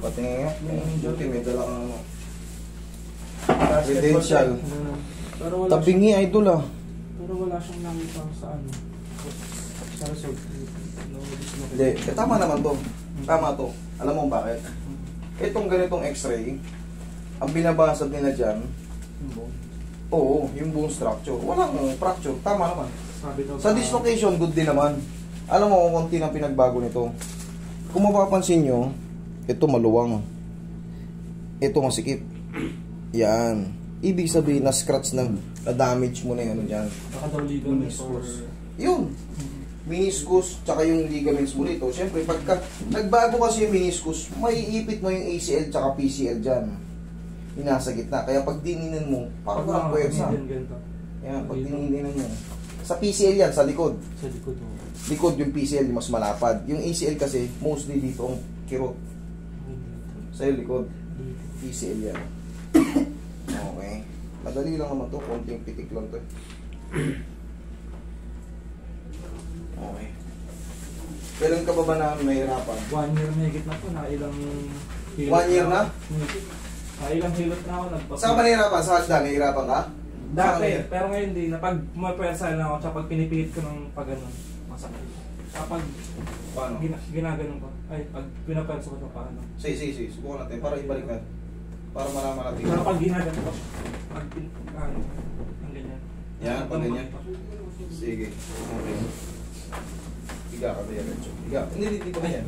Pati nga, buti may dala kang ano. Basketball Credential. set. Pero wala Tabingi, idol ah. Pero wala siyang nakita sa ano. Sa result. Hindi, tama naman to. Tama to. Alam mo bakit? Itong ganitong x-ray, ang binabasag nila dyan, oo, yung bone structure. Walang fracture, tama naman. Sa dislocation, good din naman. Alam mo kung konti ng pinagbago nito. Kung mapapansin nyo, ito maluwang. Ito masikip. Yan. Ibig sabihin na scratch na damage mo na yung ano dyan. Baka daw ligaments or... Yun. Meniscus, tsaka yung ligaments mo rito. Siyempre, pagka nagbago kasi yung meniscus, maiipit mo yung ACL tsaka PCL dyan. Yung nasa gitna. Kaya pag dininan mo, parang walang puwersa. Yan, pag dininan mo. Sa PCL yan, sa likod. Sa likod mo. Likod yung PCL, yung mas malapad. Yung ACL kasi, mostly dito ang kirot. Sa likod. PCL yan. Okay. Madali lang naman to. Konting pitik lang to. Okay. Kailan ka ba na nahihirapan? 1 year may na po. Nakailang... 1 year na? Nakailang hilot na ako. Saan ka ba nahihirapan? Sa hagdan, nahihirapan ka? Dati, pero ngayon hindi. Pag mapwersa lang ako, tsaka pag pinipilit ko ng pag ano, masakit. Kapag Paano? ginaganon ko, ay pag pinapwersa ko ito paano. Sige. Subukan natin para ibalik natin. Para malaman natin. Pero pag ginaganon ko, pag ano, ang ganyan. Yan, pag ganyan. Sige. Okay. Higa ka diretso. Higa. Hindi pa ganyan.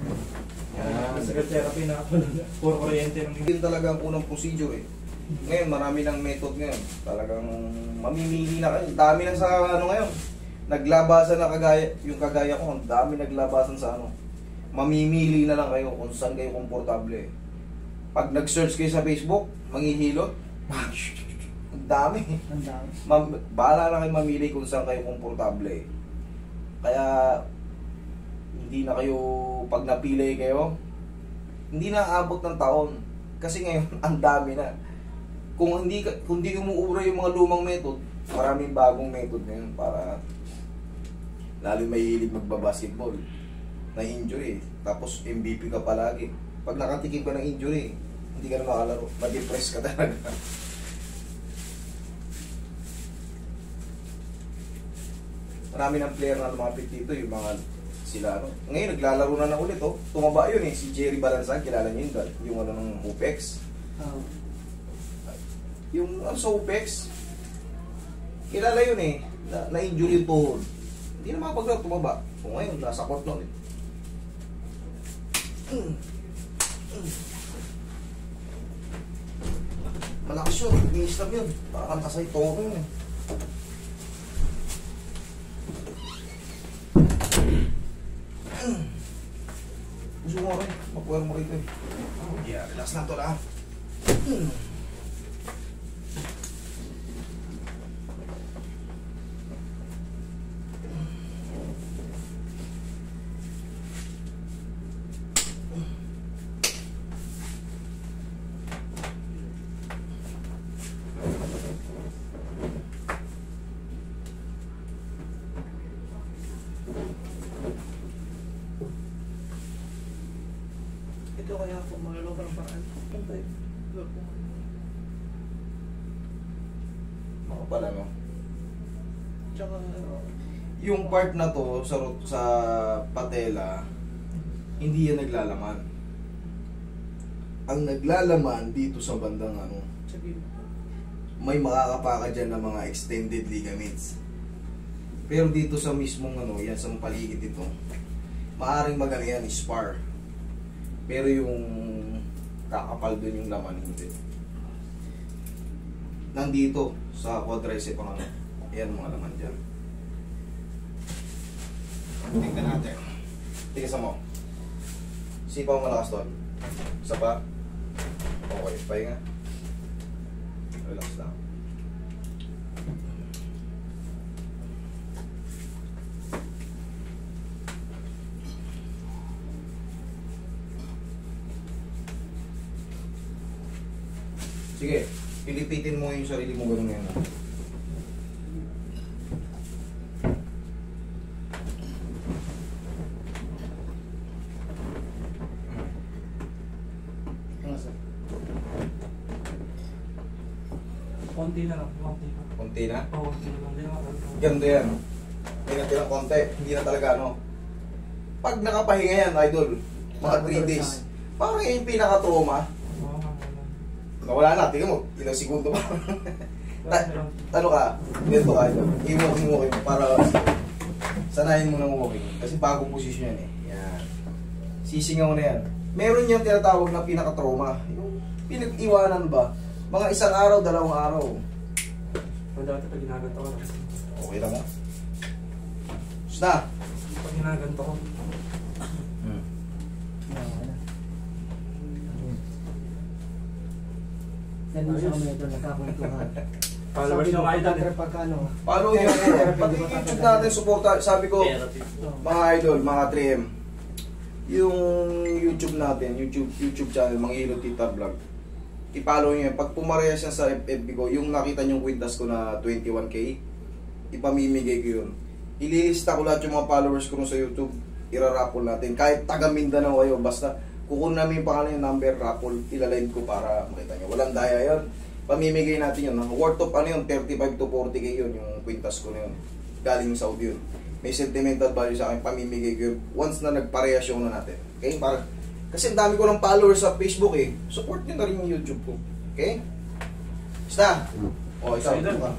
Yan. Sa therapy na ako, puro kuryente lang. Hindi talaga ang unang procedure eh. Ngayon, marami ng method ngayon. Talagang mamimili na kayo. Dami na sa ano ngayon. Naglabasan na kagaya ko. Ang dami naglabasan sa ano. Mamimili na lang kayo kung saan kayo komportable. Pag nag-search kayo sa Facebook, manghihilot. Ang dami. Bahala na kayo mamili kung saan kayo komportable. Kaya, hindi na kayo, pag napili kayo, hindi na aabot ng taon. Kasi ngayon, ang dami na. Kung hindi umuura yung mga lumang method, maraming bagong method ngayon para lalo may hilig magbabasketball na injury. Tapos MVP ka palagi. Pag nakatikim ka ng injury, hindi ka na makalaro. Ma-depress ka talaga. Marami ng player na lumapit dito, yung mga sila ano. Ngayon naglalaro na ng ulit oh. Tumaba yun eh, si Jerry Balanzag, kilala niyo yun, yung ano ng Upex. Yung sa Upex, kilala yun eh, na-injury yung tuhod. Hindi na makapaglaro, tumaba. So ngayon, nasa court na ulit. Malakas yun, nag-i-stab yun. Parang kasay toho yun eh. Gusto mo rin, mapuwer mo rito eh. Yeah, relax na ito lang. Ito kaya ako mga lobang paraan. Pantay. Mga pala no. Tsaka Yung part na to sa patela, hindi yan naglalaman. Ang naglalaman dito sa bandang ano, sabihin mo. may makakapaka dyan ng mga extended ligaments. Pero dito sa mismong ano, yan sa paligid dito, maaring magano yan, spar. Pero yung kakapal dun yung laman, hindi. Nandito sa quadricep ang ano, yan mga laman dyan. Tingnan natin. Tigasan mo. Sipaw malakas doon. Isa pa. Okay, pahinga. Relax lang. Sige, pilipitin mo yung sarili mo gano'n ngayon. sir. Konti na lang, konti pa. Kunti na. Oo, konti na lang. Hindi na matagal. Ganito yan. May natirang konti. Hindi na talaga ano. Pag nakapahinga yan, idol, mga 3 days, parang yung pinaka-trauma. Oo, Nawala na, tingnan mo, ilang segundo pa. wala. Ano ka, ganito ka, idol. I-walking mo para sanayin mo ng walking. Kasi bagong posisyon yan eh. Yan. Sisingaw na yan. Meron yung tinatawag na pinaka-trauma. Yung pinag-iwanan ba? Mga 1 araw, 2 araw. Pero dati pag ginaganto ko. Okay lang mo. Basta. Pag ginaganto ko. Ganun siya kami ito, nagkakwentuhan. Followers nyo mga idol. Pagkano? Follow nyo ako. Pati YouTube natin, suporta. Sabi ko, mga idol, mga 3M, yung YouTube natin, YouTube channel, Mang Hilo Tita Vlog, i-follow nyo yan. Pag pumarehas yan sa FB ko, yung nakita nyo kwintas ko na 21K, ipamimigay ko yun. Ililista ko lahat yung mga followers ko sa YouTube, iraraffle natin. Kahit taga Mindanao kayo, basta kukunin namin yung pangalan yung number, raffle, ilalive ko para makita nyo. Walang daya yun. Pamimigay natin yun. Worth of ano yun, 35 to 40K yun, yung kwintas ko na yun. Galing sa Saudi yun. May sentimental value sa akin, pamimigay ko yun. Once na nagparehas yung na natin. Okay? Para, kasi ang dami ko ng followers sa Facebook eh. Support nyo na rin yung YouTube ko. Okay? Basta. O, ikaw. Idol. Ito ka.